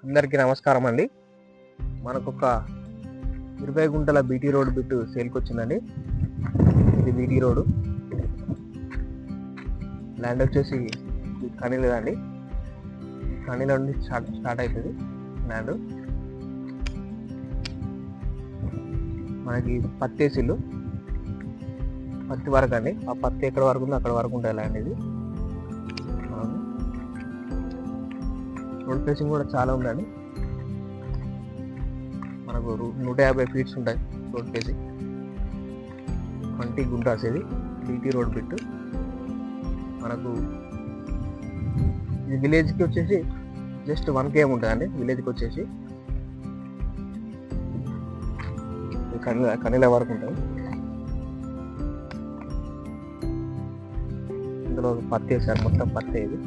అందరికీ నమస్కారం అండి. మనకు ఒక 20 గుంటల బీటీ రోడ్ బిట్ సేల్కి వచ్చిందండి. ఇది బీటీ రోడ్ ల్యాండ్ వచ్చేసి కనీలేదండి. కనీల నుండి స్టార్ట్ అవుతుంది ల్యాండ్. మనకి పత్తి వేసిల్లు, పత్తి వరకు అండి. ఆ పత్తి ఎక్కడ వరకు ఉందో అక్కడ వరకు ఉంటుంది ల్యాండ్. ఇది రోడ్ ఫేసింగ్ కూడా చాలా ఉందండి. మనకు 150 ఫీట్స్ ఉంటాయి రోడ్ ఫేసింగ్. 20 గుంటాస్ ఇది బీటీ రోడ్ బిట్. మనకు ఇది విలేజ్కి వచ్చేసి జస్ట్ 1 km ఉంటుందండి. విలేజ్కి వచ్చేసి కనీల వరకు ఉంటుంది. ఇందులో పత్తి వేసారు, మొత్తం పత్తి ఇది.